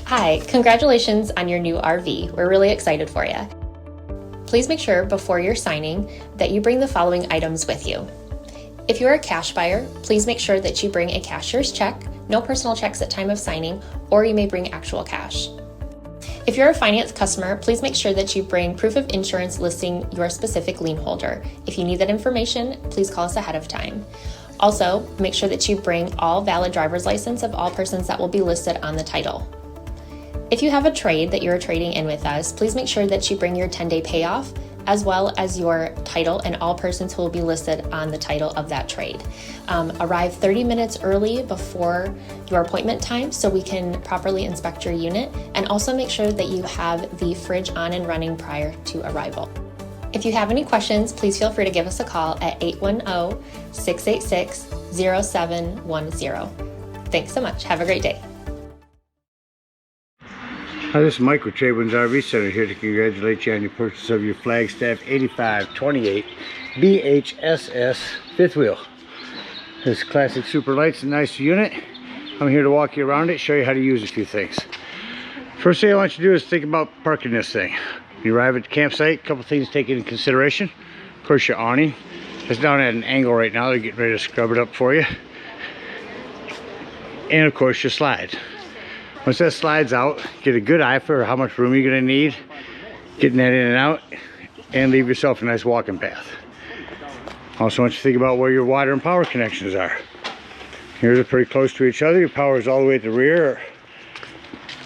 Hi, congratulations on your new RV. We're really excited for you. Please make sure before you're signing that you bring the following items with you. If you're a cash buyer, please make sure that you bring a cashier's check, no personal checks at time of signing, or you may bring actual cash. If you're a finance customer, please make sure that you bring proof of insurance listing your specific lien holder. If you need that information, please call us ahead of time. Also, make sure that you bring all valid driver's license of all persons that will be listed on the title. If you have a trade that you're trading in with us, please make sure that you bring your 10-day payoff as well as your title and all persons who will be listed on the title of that trade. Arrive 30 minutes early before your appointment time so we can properly inspect your unit, and also make sure that you have the fridge on and running prior to arrival. If you have any questions, please feel free to give us a call at 810-686-0710. Thanks so much. Have a great day. Hi, this is Mike with TradeWinds RV Center here to congratulate you on your purchase of your Flagstaff 8528 BHSS fifth wheel. This classic super light's a nice unit. I'm here to walk you around it, show you how to use a few things. First thing I want you to do is think about parking this thing. You arrive at the campsite, a couple things to take into consideration. Of course, your awning. It's down at an angle right now. They're getting ready to scrub it up for you. And of course, your slide. Once that slides out, get a good eye for how much room you're going to need, getting that in and out, and leave yourself a nice walking path. Also want you to think about where your water and power connections are. Here they're pretty close to each other. Your power is all the way at the rear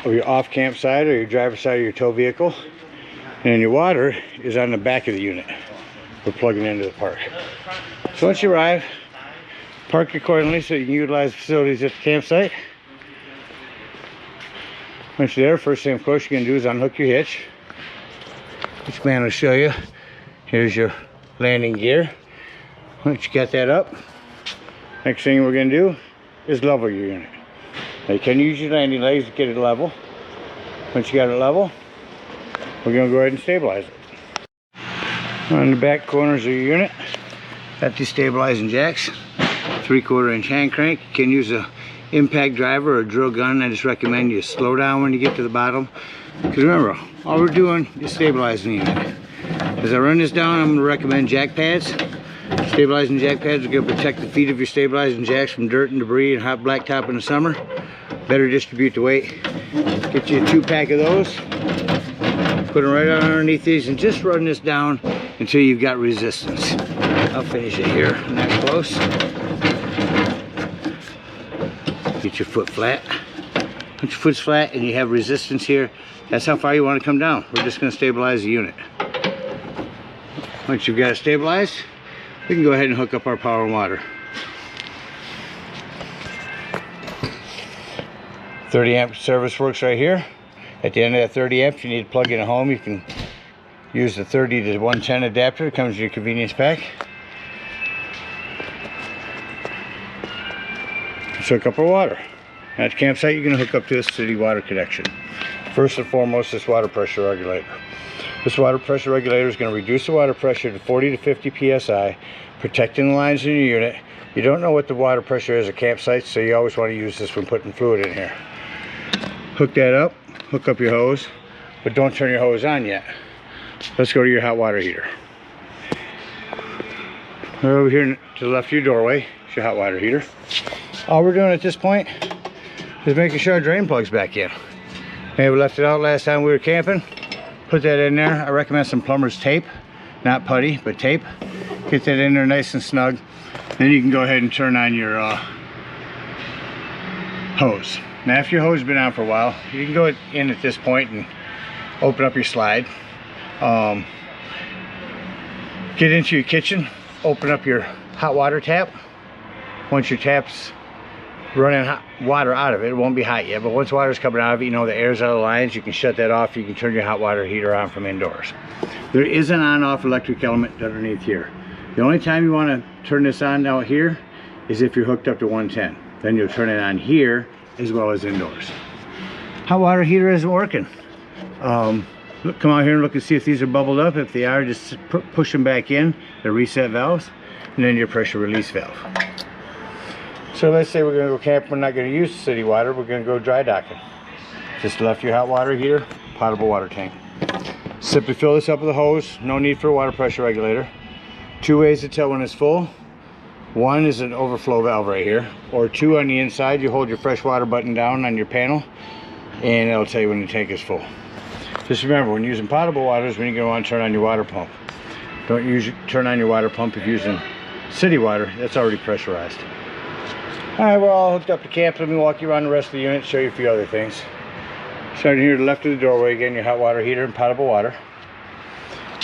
of your off campsite or your driver's side of your tow vehicle. And your water is on the back of the unit. We're plugging into the park. So once you arrive, park accordingly so you can utilize the facilities at the campsite. Once you're there, first thing of course you're going to do is unhook your hitch. This man will show you. Here's your landing gear. Once you got that up, next thing we're going to do is level your unit. Now you can use your landing legs to get it level. Once you got it level, we're going to go ahead and stabilize it. On the back corners of your unit, got these stabilizing jacks, 3/4 inch hand crank. You can use a impact driver or a drill gun. I just recommend you slow down when you get to the bottom, because remember, all we're doing is stabilizing the unit. As I run this down, I'm going to recommend jack pads. Stabilizing jack pads are going to protect the feet of your stabilizing jacks from dirt and debris and hot blacktop in the summer. Better distribute the weight. Get you a 2-pack of those, put them right underneath these, and just run this down until you've got resistance. I'll finish it here, not close. Get your foot flat. Once your foot's flat and you have resistance here, that's how far you want to come down. We're just going to stabilize the unit. Once you've got it stabilized, we can go ahead and hook up our power and water. 30 amp service works right here. At the end of that 30 amp, if you need to plug in at home, you can use the 30 to 110 adapter. It comes in your convenience pack. Let's hook up our water. At the campsite, you're going to hook up to this city water connection. First and foremost, this water pressure regulator. This water pressure regulator is going to reduce the water pressure to 40 to 50 psi, protecting the lines in your unit. You don't know what the water pressure is at campsites, so you always want to use this when putting fluid in here. Hook that up, hook up your hose, but don't turn your hose on yet. Let's go to your hot water heater. Right over here to the left of your doorway is your hot water heater. All we're doing at this point is making sure our drain plug's back in. Maybe we left it out last time we were camping. Put that in there. I recommend some plumber's tape, not putty, but tape. Get that in there nice and snug. Then you can go ahead and turn on your hose. Now after your hose has been on for a while, you can go in at this point and open up your slide. Get into your kitchen, open up your hot water tap. Once your tap's running hot water out of it, it won't be hot yet, but once water's coming out of it, you know the air's out of the lines, you can shut that off. You can turn your hot water heater on from indoors. There is an on-off electric element underneath here. The only time you want to turn this on out here is if you're hooked up to 110. Then you'll turn it on here as well as indoors. Hot water heater isn't working. Look, come out here and look and see if these are bubbled up. If they are, just push them back in, the reset valves, and then your pressure release valve. So let's say we're going to go camp, we're not going to use city water, we're going to go dry docking. Just left your hot water heater, potable water tank. Simply fill this up with a hose. No need for a water pressure regulator. 2 ways to tell when it's full. 1 is an overflow valve right here, or 2 on the inside. You hold your fresh water button down on your panel and it'll tell you when your tank is full. Just remember, when using potable water is when you're going to want to turn on your water pump. Don't turn on your water pump if you're using city water. That's already pressurized. Alright, we're all hooked up to camp. Let me walk you around the rest of the unit, show you a few other things. Starting here to the left of the doorway, again, your hot water heater and potable water.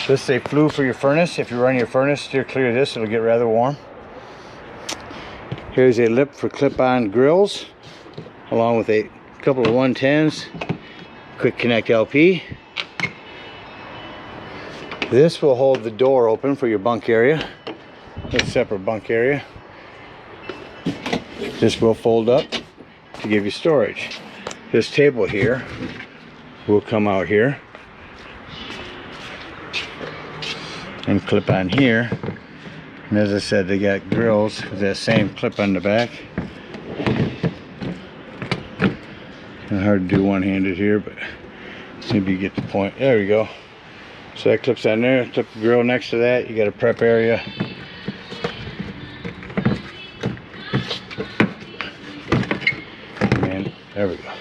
This is a flue for your furnace. If you run your furnace, steer clear of this, it'll get rather warm. Here's a lip for clip-on grills, along with a couple of 110s, quick connect LP. This will hold the door open for your bunk area, a separate bunk area. This will fold up to give you storage. This table here will come out here and clip on here. And as I said, they got grills with that same clip on the back. Kind of hard to do one-handed here, but maybe you get the point. There we go. So that clips on there. Clip the grill next to that. You got a prep area. And there we go.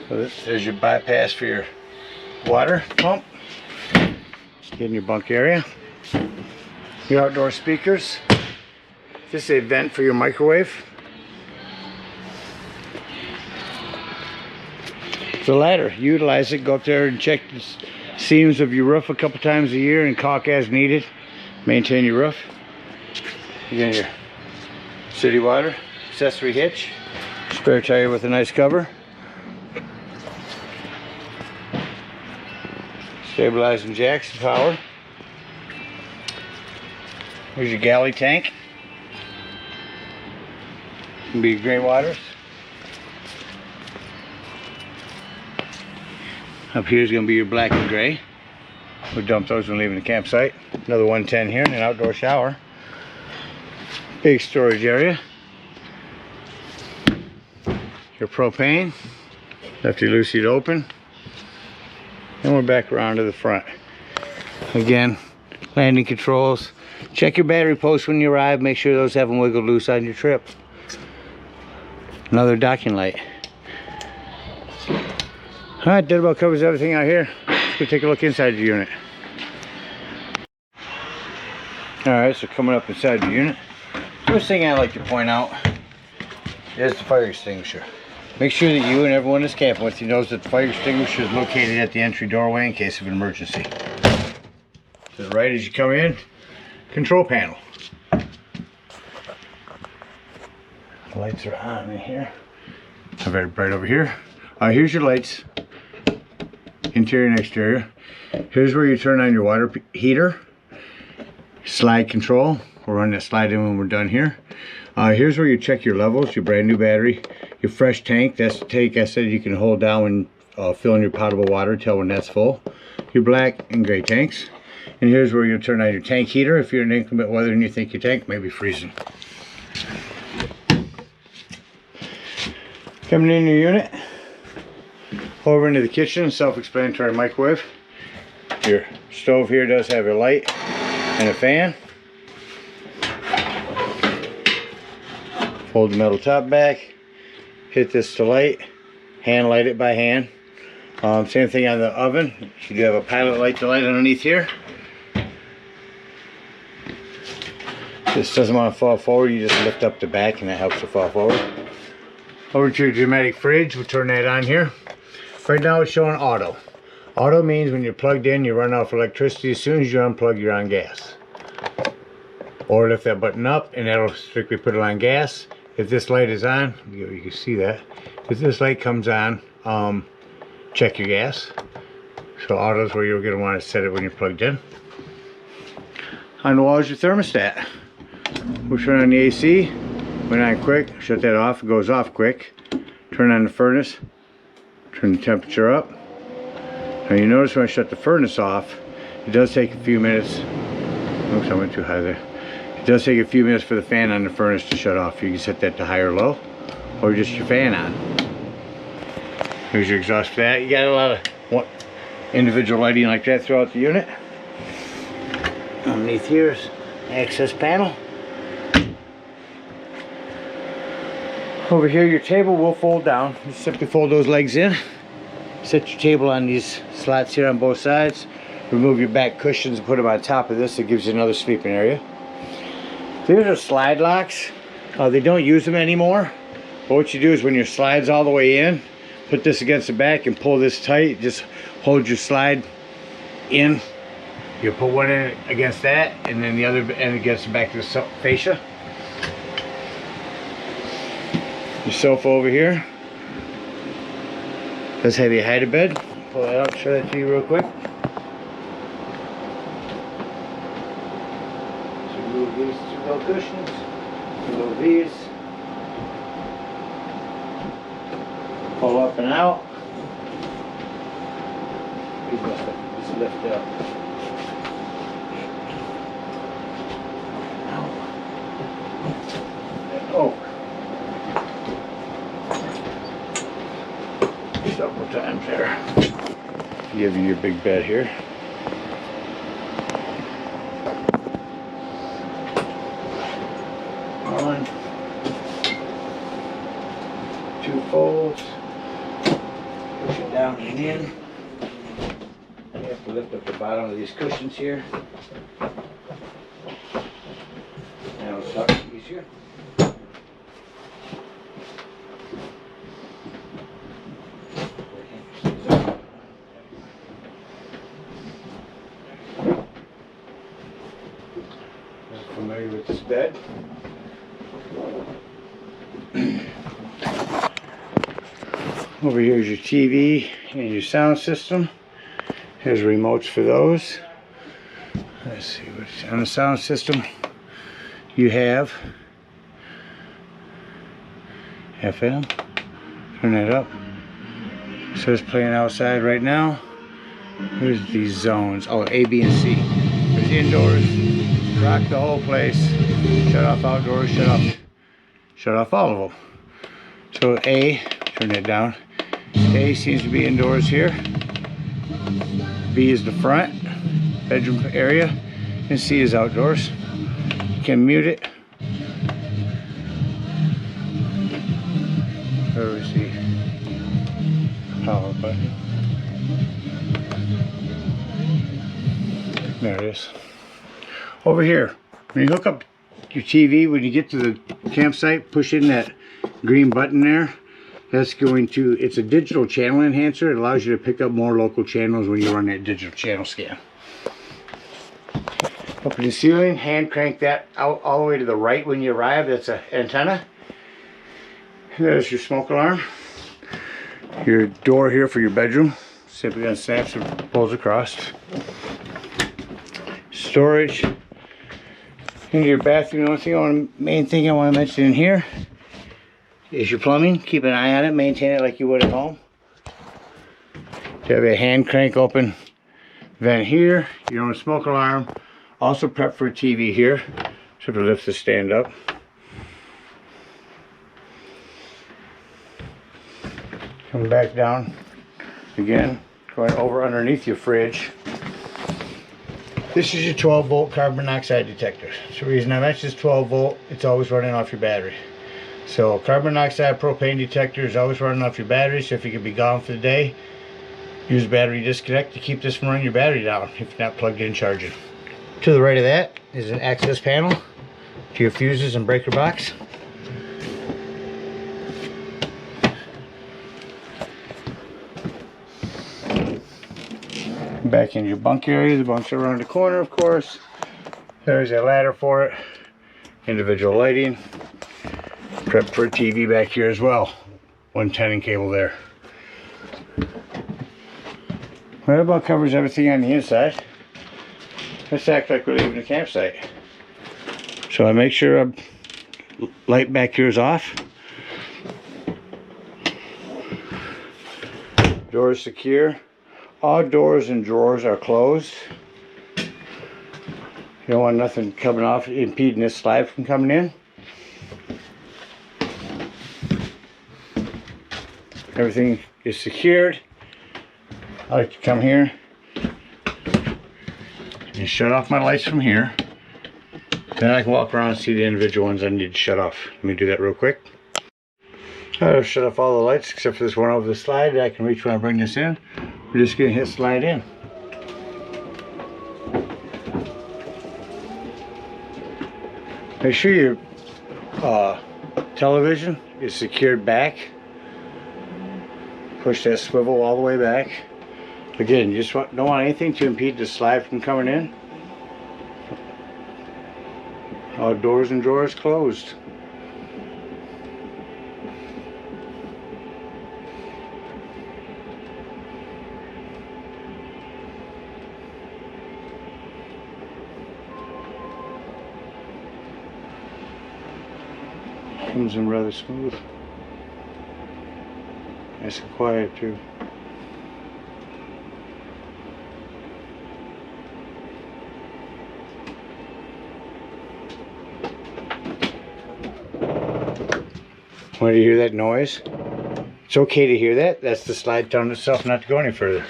So there's your bypass for your water pump. Get in your bunk area. Your outdoor speakers. This is a vent for your microwave. The ladder, utilize it. Go up there and check the seams of your roof a couple times a year and caulk as needed. Maintain your roof. Again, your city water, accessory hitch, spare tire with a nice cover. Stabilizing jacks and power. Here's your Galley Tank. Can be gray waters. Up here is going to be your black and gray. We'll dump those when leaving the campsite. Another 110 here and an outdoor shower. Big storage area. Your propane. Lefty loosey to open. And we're back around to the front. Again, landing controls. Check your battery posts when you arrive. Make sure those haven't wiggled loose on your trip. Another docking light. Alright, that about covers everything out here. Let's go take a look inside the unit. Alright, so coming up inside the unit. First thing I like to point out is the fire extinguisher. Make sure that you and everyone that's camping with you knows that the fire extinguisher is located at the entry doorway in case of an emergency. To the right as you come in, control panel. The lights are on in here. They're very bright over here. Here's your lights, interior and exterior. Here's where you turn on your water heater. Slide control. We'll run that slide in when we're done here. Here's where you check your levels, your brand new battery, your fresh tank. That's the tank I said you can hold down when filling your potable water, tell when that's full. Your black and gray tanks. And here's where you'll turn on your tank heater if you're in inclement weather and you think your tank may be freezing. Coming in your unit, over into the kitchen, self-explanatory microwave. Your stove here does have a light and a fan. Fold the metal top back, hit this to light, hand light it by hand. Same thing on the oven. You do have a pilot light to light underneath here. This doesn't want to fall forward, you just lift up the back and that helps it fall forward. Over to your pneumatic fridge, we'll turn that on here. Right now it's showing auto. Auto means when you're plugged in, you run off electricity. As soon as you unplug, you're on gas. Or lift that button up and that'll strictly put it on gas. If this light is on, you can see that. If this light comes on, check your gas. So auto is where you're going to want to set it when you're plugged in. On the wall is your thermostat. We'll turn on the AC. Went on quick, shut that off, it goes off quick. Turn on the furnace, turn the temperature up. Now you notice when I shut the furnace off, it does take a few minutes. Oops, I went too high there. It does take a few minutes for the fan on the furnace to shut off. You can set that to high or low, or just your fan on. Here's your exhaust for that. You got a lot of individual lighting like that throughout the unit. Underneath here is access panel. Over here your table will fold down. You simply fold those legs in. Set your table on these slots here on both sides. Remove your back cushions and put them on top of this. It gives you another sleeping area. These are slide locks. They don't use them anymore. But what you do is when your slide's all the way in, put this against the back and pull this tight. Just hold your slide in. You put one in against that and then the other end against the back of the fascia. Your sofa over here does have a hide a bed. Pull that out, show that to you real quick. So remove these two little cushions, remove these, pull up and out. These must just lift up. Oh. Several times there. Give you your big bed here. One, two folds. Push it down and in. You have to lift up the bottom of these cushions here. Now it's a lot easier. Familiar with this bed. Over here is your TV and your sound system. Here's remotes for those. Let's see what's on the sound system. You have FM. Turn that up. So it's playing outside right now. Here's these zones. Oh, A, B, and C. There's indoors. Rock the whole place. Shut off outdoors. Shut off all of them. So A, turn that down. A seems to be indoors here. B is the front bedroom area, and C is outdoors. You can mute it. Where is the power button? There it is. Over here, when you hook up your TV, when you get to the campsite, push in that green button there. That's going to, it's a digital channel enhancer. It allows you to pick up more local channels when you run that digital channel scan. Up in the ceiling, hand crank that out all the way to the right when you arrive. That's an antenna. There's your smoke alarm. Your door here for your bedroom. Simply unsnaps and pulls across. Storage. In your bathroom, the only main thing I want to mention in here is your plumbing. Keep an eye on it, maintain it like you would at home. You have a hand crank open vent here, your own smoke alarm. Also prep for a TV here, so to lift the stand up. Come back down again, going over underneath your fridge. This is your 12 volt carbon monoxide detector. So the reason I mentioned this 12 volt, it's always running off your battery. So carbon monoxide propane detector is always running off your battery, so if you could be gone for the day, use battery disconnect to keep this from running your battery down if you're not plugged in charging. To the right of that is an access panel to your fuses and breaker box. Back in your bunk area, the bunks are around the corner, of course. There's a ladder for it, individual lighting. Prep for a TV back here as well. 110 cable there. Well, that about covers everything on the inside. Let's act like we're leaving the campsite. So I make sure light back here is off. Door is secure. All doors and drawers are closed. You don't want nothing coming off impeding this slide from coming in. Everything is secured. I like to come here and shut off my lights from here. Then I can walk around and see the individual ones I need to shut off. Let me do that real quick. I've shut off all the lights except for this one over the slide that I can reach when I bring this in. We're just going to hit slide in. Make sure your television is secured back. Push that swivel all the way back. Again, you just don't want anything to impede the slide from coming in. All doors and drawers closed. Comes in rather smooth. Nice and quiet too. When you hear that noise, it's okay to hear that. That's the slide telling itself not to go any further.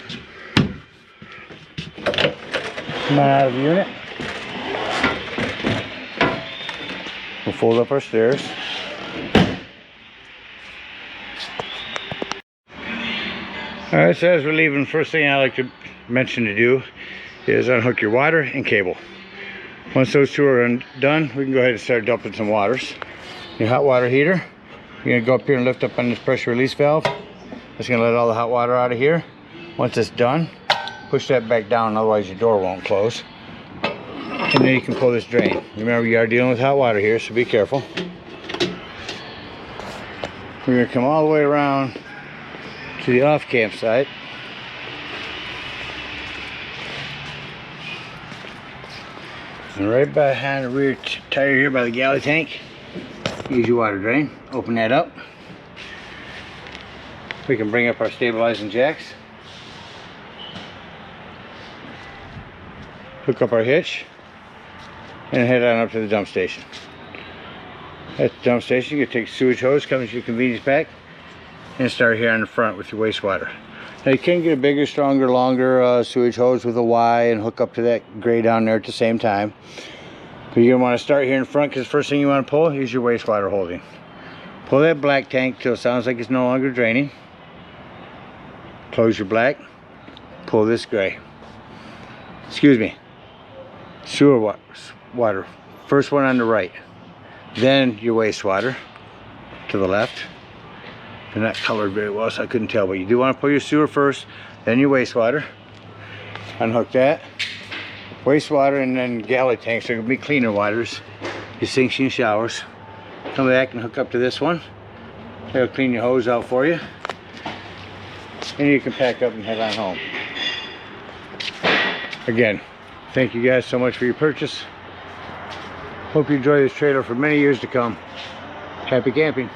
Come on out of the unit. We'll fold up our stairs. Alright, so as we're leaving, first thing I like to mention to do is unhook your water and cable. Once those two are done, we can go ahead and start dumping some waters. Your hot water heater, you're going to go up here and lift up on this pressure release valve. It's going to let all the hot water out of here. Once it's done, push that back down, otherwise your door won't close. And then you can pull this drain. Remember, you are dealing with hot water here, so be careful. We're going to come all the way around to the off campsite. And right behind the rear tire here by the galley tank, use your water drain. Open that up. We can bring up our stabilizing jacks. Hook up our hitch and head on up to the dump station. At the dump station, you can take a sewage hose, come to your convenience pack, and start here on the front with your wastewater. Now you can get a bigger, stronger, longer sewage hose with a Y and hook up to that gray down there at the same time. But you're going to want to start here in front, because the first thing you want to pull is your wastewater holding. Pull that black tank till it sounds like it's no longer draining. Close your black. Pull this gray. Excuse me. Sewer water. First one on the right. Then your wastewater to the left. They're not colored very well, so I couldn't tell, but you do want to pull your sewer first, then your wastewater. Unhook that. Wastewater and then galley tanks are going to be cleaner waters. Your sinks and your showers. Come back and hook up to this one. It'll clean your hose out for you. And you can pack up and head on home. Again, thank you guys so much for your purchase. Hope you enjoy this trailer for many years to come. Happy camping.